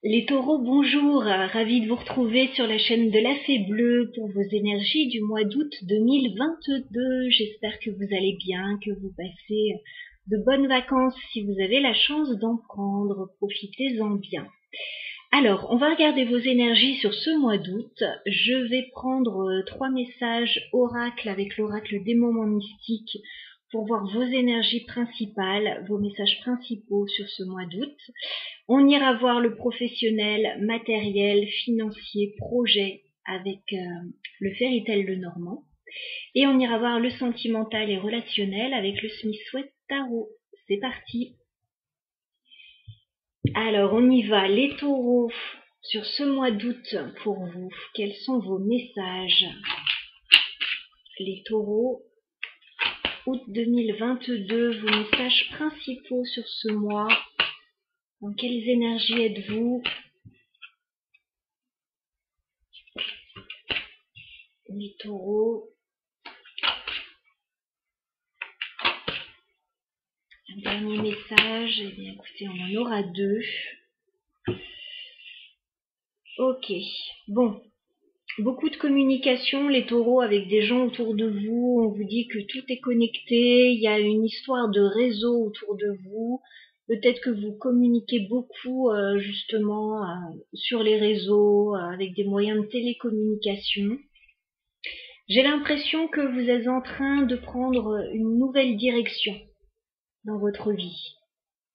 Les taureaux, bonjour, ravi de vous retrouver sur la chaîne de la Fée Bleue pour vos énergies du mois d'août 2022. J'espère que vous allez bien, que vous passez de bonnes vacances si vous avez la chance d'en prendre. Profitez-en bien. Alors, on va regarder vos énergies sur ce mois d'août. Je vais prendre 3 messages oracle avec l'oracle des moments mystiques pour voir vos énergies principales, vos messages principaux sur ce mois d'août. On ira voir le professionnel, matériel, financier, projet avec le Fairytale le Normand. Et on ira voir le sentimental et relationnel avec le Smith Sweat Tarot. C'est parti. Alors, on y va. Les taureaux, sur ce mois d'août pour vous, quels sont vos messages? Les taureaux, août 2022, vos messages principaux sur ce mois. Dans quelles énergies êtes-vous? Les taureaux. Un dernier message. Eh bien, écoutez, on en aura 2. Ok. Bon. Beaucoup de communication, les taureaux, avec des gens autour de vous. On vous dit que tout est connecté. Il y a une histoire de réseau autour de vous. Peut-être que vous communiquez beaucoup justement sur les réseaux, avec des moyens de télécommunication. J'ai l'impression que vous êtes en train de prendre une nouvelle direction dans votre vie.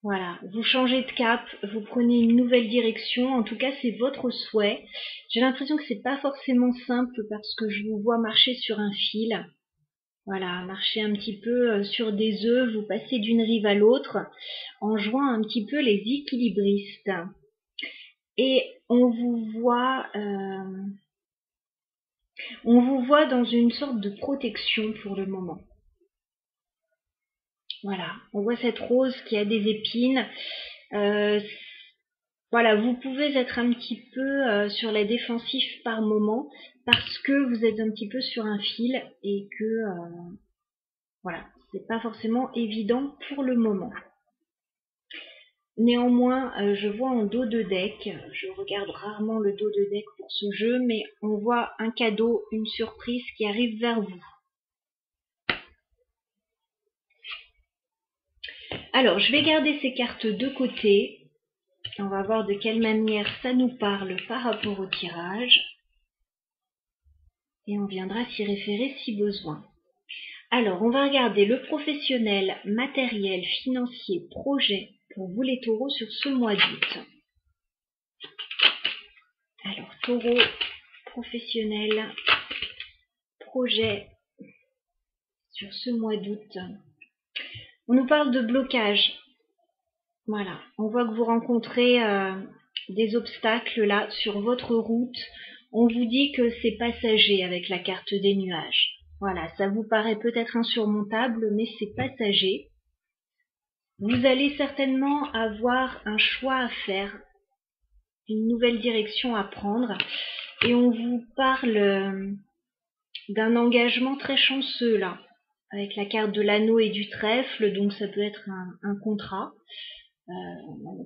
Voilà, vous changez de cap, vous prenez une nouvelle direction, en tout cas c'est votre souhait. J'ai l'impression que c'est pas forcément simple parce que je vous vois marcher sur un fil. Voilà, marcher un petit peu sur des œufs, vous passez d'une rive à l'autre en jouant un petit peu les équilibristes. Et on vous voit dans une sorte de protection pour le moment. Voilà, on voit cette rose qui a des épines. Voilà, vous pouvez être un petit peu sur la défensive par moment parce que vous êtes un petit peu sur un fil et que voilà, c'est pas forcément évident pour le moment. Néanmoins, je vois en dos de deck, je regarde rarement le dos de deck pour ce jeu, mais on voit un cadeau, une surprise qui arrive vers vous. Alors, je vais garder ces cartes de côté. On va voir de quelle manière ça nous parle par rapport au tirage. Et on viendra s'y référer si besoin. Alors, on va regarder le professionnel, matériel, financier, projet pour vous les taureaux sur ce mois d'août. Alors, taureau, professionnel, projet sur ce mois d'août. On nous parle de blocage. Voilà, on voit que vous rencontrez des obstacles là sur votre route. On vous dit que c'est passager avec la carte des nuages. Voilà, ça vous paraît peut-être insurmontable, mais c'est passager. Vous allez certainement avoir un choix à faire, une nouvelle direction à prendre. Et on vous parle d'un engagement très chanceux là, avec la carte de l'anneau et du trèfle, donc ça peut être un contrat.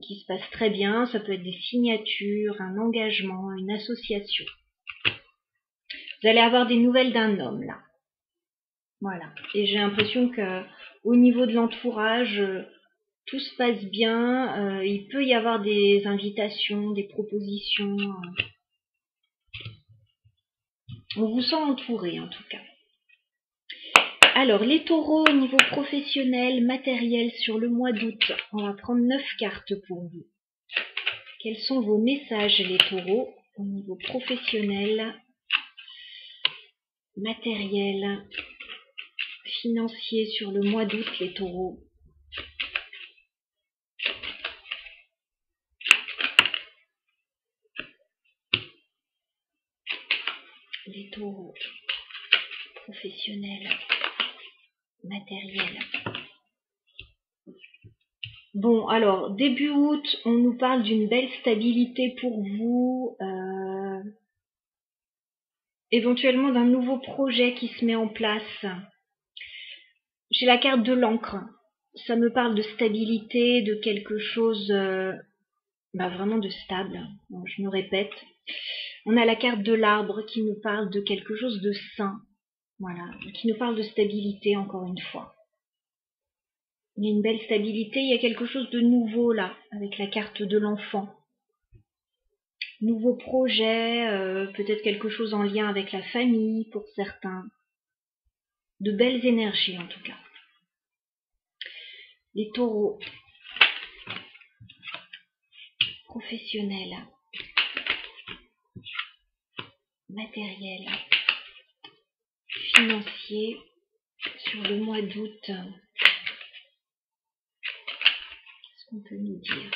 Qui se passe très bien, ça peut être des signatures, un engagement, une association. Vous allez avoir des nouvelles d'un homme là. Voilà. Et j'ai l'impression que au niveau de l'entourage, tout se passe bien. Il peut y avoir des invitations, des propositions. On vous sent entouré en tout cas. Alors, les taureaux au niveau professionnel, matériel sur le mois d'août, on va prendre 9 cartes pour vous. Quels sont vos messages, les taureaux, au niveau professionnel, matériel, financier sur le mois d'août, les taureaux? Les taureaux, professionnel, matériel. Bon, alors, début août, on nous parle d'une belle stabilité pour vous, éventuellement d'un nouveau projet qui se met en place. J'ai la carte de l'encre. Ça me parle de stabilité, de quelque chose vraiment de stable. Bon, je me répète. On a la carte de l'arbre qui nous parle de quelque chose de sain. Voilà, qui nous parle de stabilité encore une fois. Il y a une belle stabilité, il y a quelque chose de nouveau là, avec la carte de l'enfant. Nouveau projet, peut-être quelque chose en lien avec la famille pour certains. De belles énergies en tout cas. Les taureaux. Professionnels. Matériels. Financiers. Sur le mois d'août. Qu'est-ce qu'on peut nous dire ?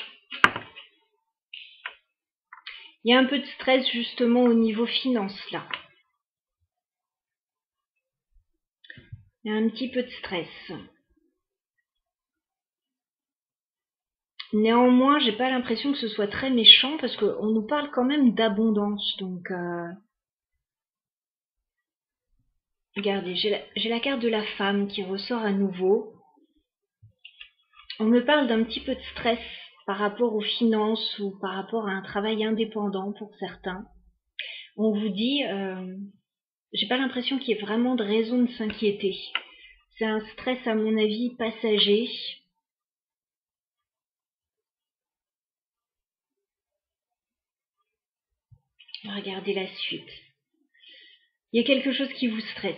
Il y a un peu de stress justement au niveau finance là. Il y a un petit peu de stress. Néanmoins, j'ai pas l'impression que ce soit très méchant parce qu'on nous parle quand même d'abondance. Donc, regardez, j'ai la carte de la femme qui ressort à nouveau. On me parle d'un petit peu de stress par rapport aux finances ou par rapport à un travail indépendant pour certains. On vous dit, j'ai pas l'impression qu'il y ait vraiment de raison de s'inquiéter. C'est un stress à mon avis passager. Regardez la suite. Il y a quelque chose qui vous stresse.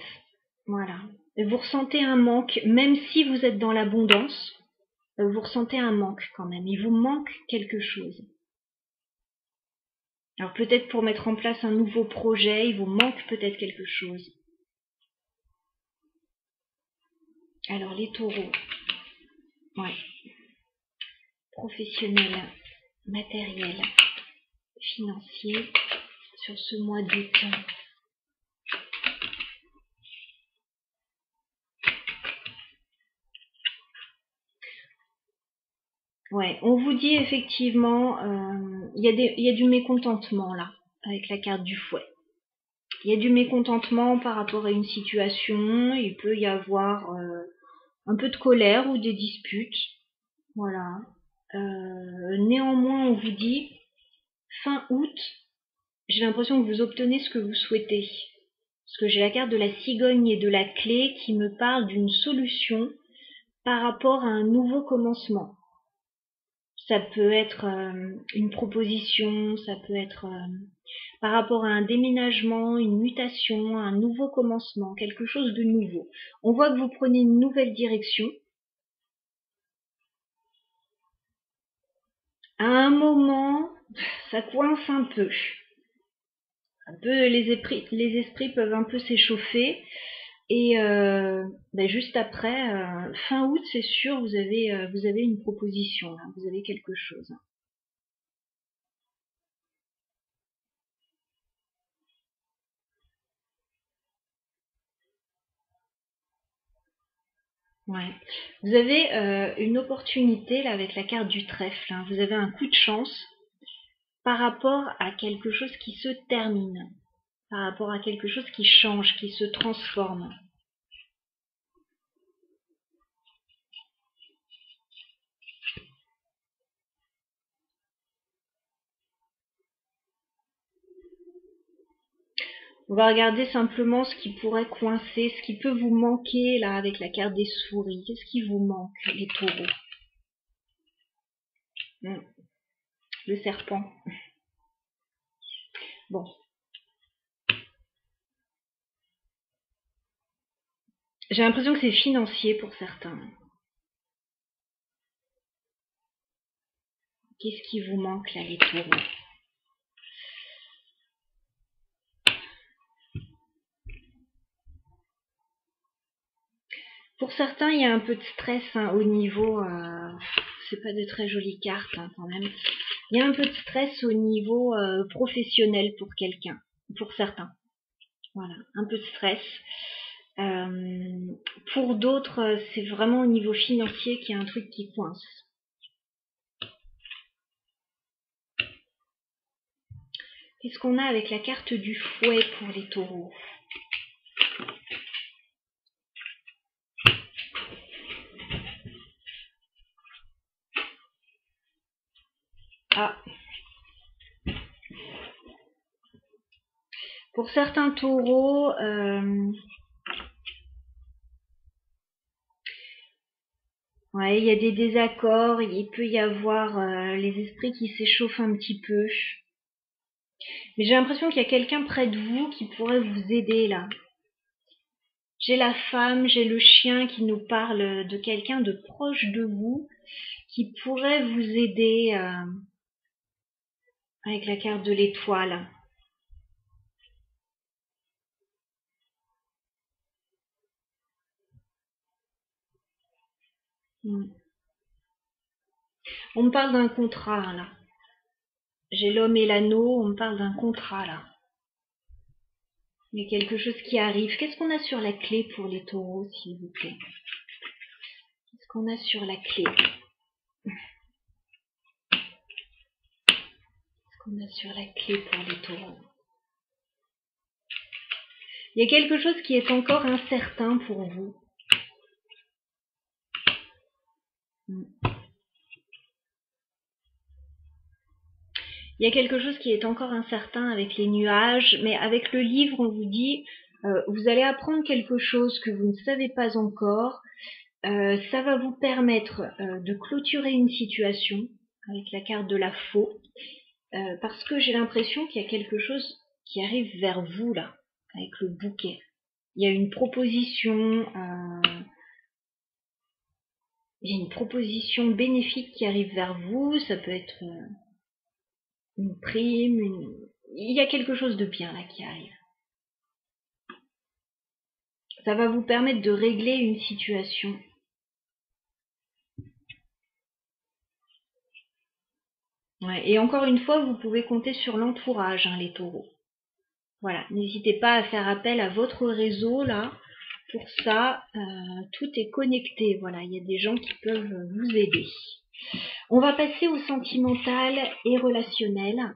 Voilà. Et vous ressentez un manque, même si vous êtes dans l'abondance, vous ressentez un manque quand même. Il vous manque quelque chose. Alors peut-être pour mettre en place un nouveau projet, il vous manque peut-être quelque chose. Alors les taureaux. Ouais. Professionnel, matériel, financier, sur ce mois d'août. Ouais, on vous dit effectivement, il y a du mécontentement là, avec la carte du fouet. Il y a du mécontentement par rapport à une situation, il peut y avoir un peu de colère ou des disputes. Voilà. Néanmoins, on vous dit, fin août, j'ai l'impression que vous obtenez ce que vous souhaitez. Parce que j'ai la carte de la cigogne et de la clé qui me parle d'une solution par rapport à un nouveau commencement. Ça peut être une proposition, ça peut être par rapport à un déménagement, une mutation, un nouveau commencement, quelque chose de nouveau. On voit que vous prenez une nouvelle direction. À un moment, ça coince un peu. Les esprits peuvent un peu s'échauffer. Et juste après, fin août, c'est sûr, vous avez une proposition, là, vous avez quelque chose. Ouais. Vous avez une opportunité là avec la carte du trèfle. Hein. Vous avez un coup de chance par rapport à quelque chose qui se termine, par rapport à quelque chose qui change, qui se transforme. On va regarder simplement ce qui pourrait coincer, ce qui peut vous manquer là avec la carte des souris. Qu'est-ce qui vous manque, les taureaux? Le serpent. Bon. J'ai l'impression que c'est financier pour certains. Qu'est-ce qui vous manque là, les taureaux? Pour certains, il y a un peu de stress au niveau... c'est pas de très jolies cartes quand même. Il y a un peu de stress au niveau professionnel pour quelqu'un, pour certains. Voilà, un peu de stress. Pour d'autres, c'est vraiment au niveau financier qu'il y a un truc qui coince. Qu'est-ce qu'on a avec la carte du fouet pour les taureaux? Ah. Pour certains taureaux, ouais, il y a des désaccords, il peut y avoir les esprits qui s'échauffent un petit peu. Mais j'ai l'impression qu'il y a quelqu'un près de vous qui pourrait vous aider là. J'ai la femme, j'ai le chien qui nous parle de quelqu'un de proche de vous qui pourrait vous aider avec la carte de l'étoile. On me parle d'un contrat là. J'ai l'homme et l'anneau, on me parle d'un contrat là. Il y a quelque chose qui arrive. Qu'est-ce qu'on a sur la clé pour les taureaux, s'il vous plaît? Qu'est-ce qu'on a sur la clé? Qu'est-ce qu'on a sur la clé pour les taureaux? Il y a quelque chose qui est encore incertain pour vous. Il y a quelque chose qui est encore incertain avec les nuages, mais avec le livre, on vous dit, vous allez apprendre quelque chose que vous ne savez pas encore. Ça va vous permettre de clôturer une situation avec la carte de la faux, parce que j'ai l'impression qu'il y a quelque chose qui arrive vers vous là, avec le bouquet. Il y a une proposition, bénéfique qui arrive vers vous. Ça peut être une prime, il y a quelque chose de bien là qui arrive. Ça va vous permettre de régler une situation. Ouais, et encore une fois, vous pouvez compter sur l'entourage, hein, les taureaux. Voilà, n'hésitez pas à faire appel à votre réseau là. Pour ça, tout est connecté. Voilà, il y a des gens qui peuvent vous aider. On va passer au sentimental et relationnel.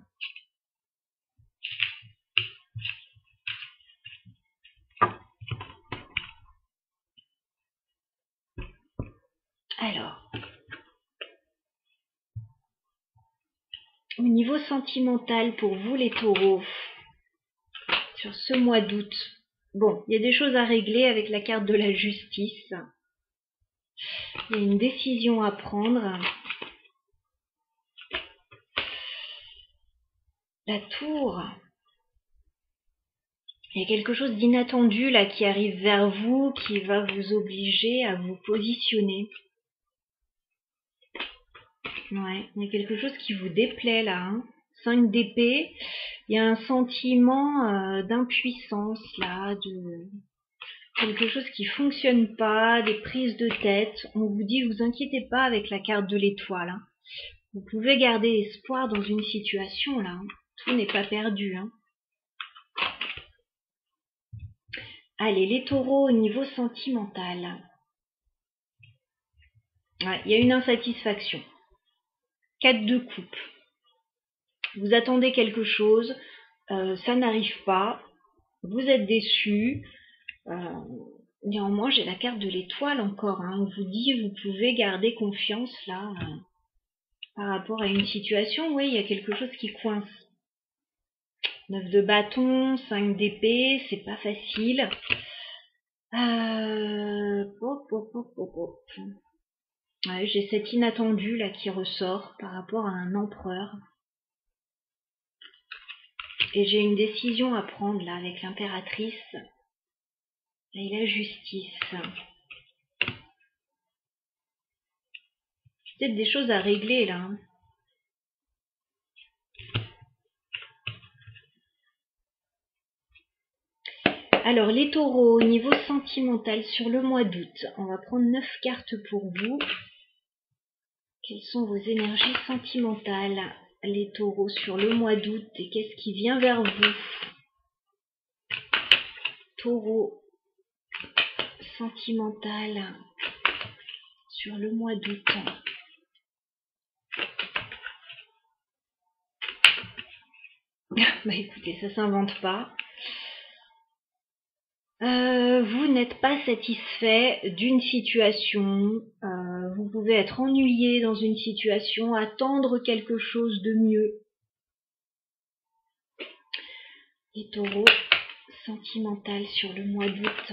Alors, au niveau sentimental pour vous les taureaux, sur ce mois d'août, bon, il y a des choses à régler avec la carte de la justice. Il y a une décision à prendre. La tour. Il y a quelque chose d'inattendu là qui arrive vers vous, qui va vous obliger à vous positionner. Ouais, il y a quelque chose qui vous déplaît là. 5 d'épée. Il y a un sentiment d'impuissance là, de quelque chose qui fonctionne pas, des prises de tête. On vous dit, vous inquiétez pas avec la carte de l'étoile. Vous pouvez garder espoir dans une situation là. Tout n'est pas perdu. Allez, les taureaux au niveau sentimental. Ouais, il y a une insatisfaction. 4 de coupe. Vous attendez quelque chose, ça n'arrive pas, vous êtes déçu. Néanmoins, j'ai la carte de l'étoile encore. On vous dit, vous pouvez garder confiance là par rapport à une situation. Oui, il y a quelque chose qui coince. 9 de bâton, 5 d'épée, c'est pas facile. Ouais, j'ai cet inattendu là qui ressort par rapport à un empereur. Et j'ai une décision à prendre là avec l'impératrice et la justice. Peut-être des choses à régler là. Alors les taureaux au niveau sentimental sur le mois d'août, on va prendre 9 cartes pour vous. Quelles sont vos énergies sentimentales, les taureaux, sur le mois d'août, et qu'est-ce qui vient vers vous? Taureau sentimental sur le mois d'août. Bah écoutez, ça s'invente pas. Vous n'êtes pas satisfait d'une situation, vous pouvez être ennuyé dans une situation, attendre quelque chose de mieux. Les taureaux, sentimental sur le mois d'août.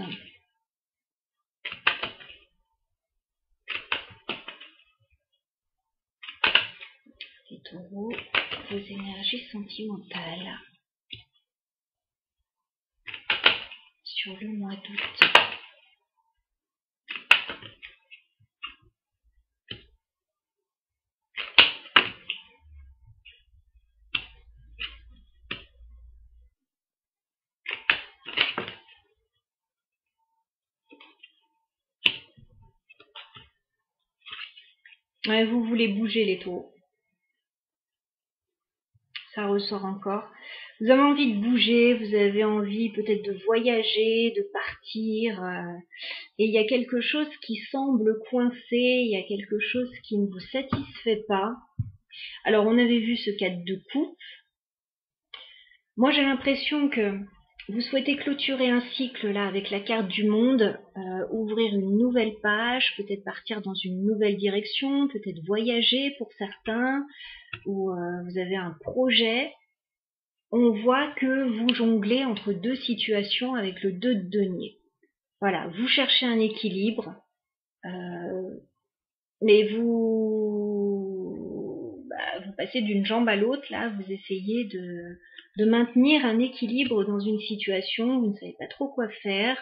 Les taureaux, vos énergies sentimentales sur le mois d'août. Ouais, vous voulez bouger les taureaux. Ça ressort encore. Vous avez envie de bouger, vous avez envie peut-être de voyager, de partir. Et il y a quelque chose qui semble coincé, il y a quelque chose qui ne vous satisfait pas. Alors on avait vu ce 4 de coupe. Moi j'ai l'impression que vous souhaitez clôturer un cycle là avec la carte du monde, ouvrir une nouvelle page, peut-être partir dans une nouvelle direction, peut-être voyager pour certains, ou vous avez un projet. On voit que vous jonglez entre deux situations avec le 2 de denier. Voilà, vous cherchez un équilibre, mais vous passez d'une jambe à l'autre, là, vous essayez de maintenir un équilibre dans une situation, vous ne savez pas trop quoi faire.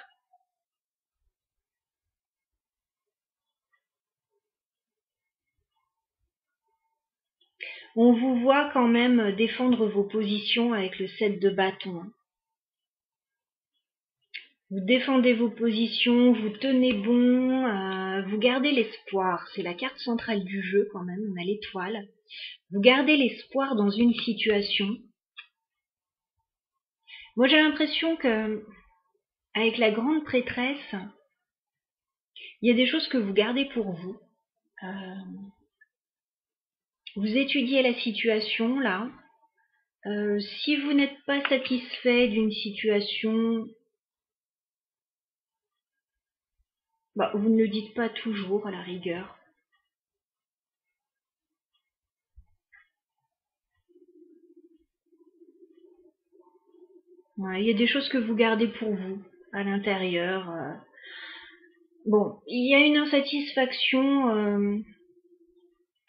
On vous voit quand même défendre vos positions avec le 7 de bâton. Vous défendez vos positions, vous tenez bon, vous gardez l'espoir. C'est la carte centrale du jeu quand même, on a l'étoile. Vous gardez l'espoir dans une situation. Moi j'ai l'impression que avec la grande prêtresse, il y a des choses que vous gardez pour vous. Vous étudiez la situation là. Si vous n'êtes pas satisfait d'une situation, vous ne le dites pas toujours à la rigueur. Ouais, il y a des choses que vous gardez pour vous à l'intérieur. Bon, il y a une insatisfaction,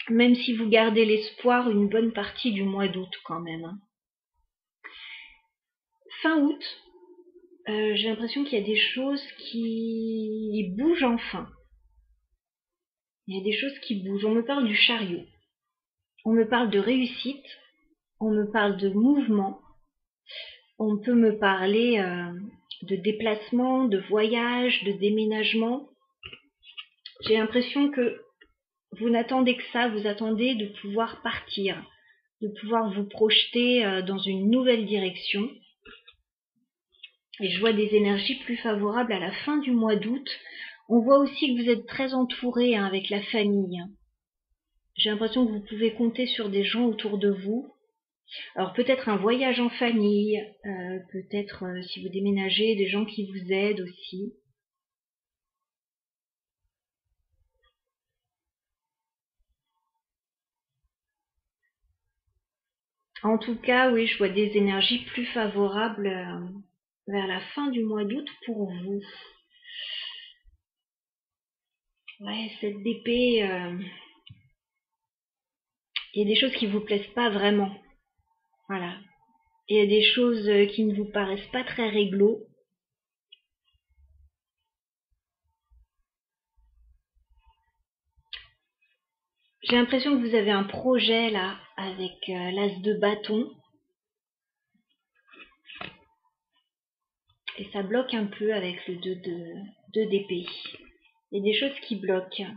même si vous gardez l'espoir une bonne partie du mois d'août quand même. Fin août, j'ai l'impression qu'il y a des choses qui bougent enfin. Il y a des choses qui bougent. On me parle du chariot. On me parle de réussite. On me parle de mouvement. On peut me parler de déplacement, de voyage, de déménagement. J'ai l'impression que vous n'attendez que ça, vous attendez de pouvoir partir, de pouvoir vous projeter dans une nouvelle direction. Et je vois des énergies plus favorables à la fin du mois d'août. On voit aussi que vous êtes très entouré avec la famille. J'ai l'impression que vous pouvez compter sur des gens autour de vous. Alors peut-être un voyage en famille, peut-être si vous déménagez, des gens qui vous aident aussi. En tout cas, oui, je vois des énergies plus favorables vers la fin du mois d'août pour vous. Ouais, cette d'épée, il y a des choses qui vous plaisent pas vraiment. Voilà. Il y a des choses qui ne vous paraissent pas très réglo. J'ai l'impression que vous avez un projet là avec l'as de bâton. Et ça bloque un peu avec le 2 d'épée. Il y a des choses qui bloquent.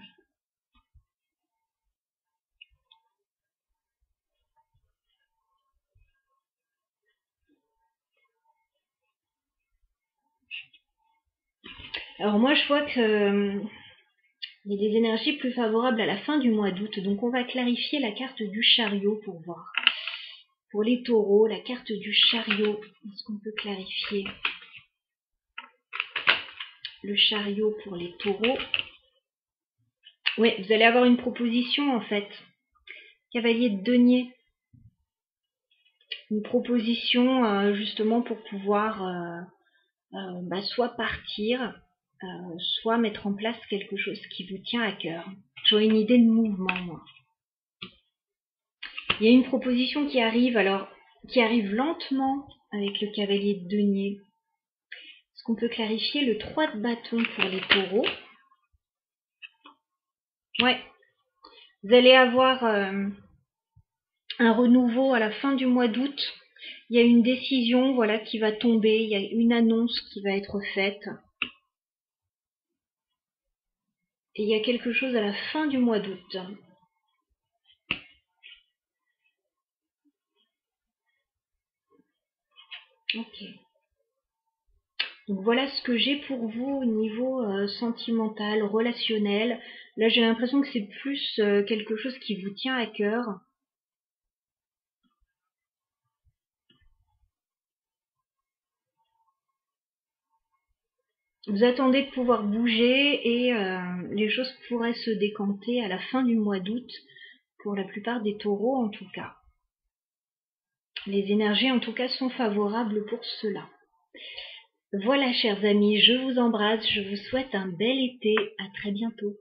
Alors moi je vois que il y a des énergies plus favorables à la fin du mois d'août. Donc on va clarifier la carte du chariot pour voir. Pour les taureaux, la carte du chariot, est-ce qu'on peut clarifier le chariot pour les taureaux? Oui, vous allez avoir une proposition en fait. Cavalier de denier. Une proposition justement pour pouvoir soit partir, soit mettre en place quelque chose qui vous tient à cœur. J'aurais une idée de mouvement, moi. Il y a une proposition qui arrive, qui arrive lentement avec le cavalier de denier. Est-ce qu'on peut clarifier le 3 de bâton pour les taureaux? Ouais. Vous allez avoir un renouveau à la fin du mois d'août. Il y a une décision, voilà, qui va tomber. Il y a une annonce qui va être faite. Et il y a quelque chose à la fin du mois d'août. Ok. Donc voilà ce que j'ai pour vous au niveau sentimental, relationnel. Là, j'ai l'impression que c'est plus quelque chose qui vous tient à cœur. Vous attendez de pouvoir bouger et les choses pourraient se décanter à la fin du mois d'août, pour la plupart des taureaux en tout cas. Les énergies en tout cas sont favorables pour cela. Voilà chers amis, je vous embrasse, je vous souhaite un bel été, à très bientôt.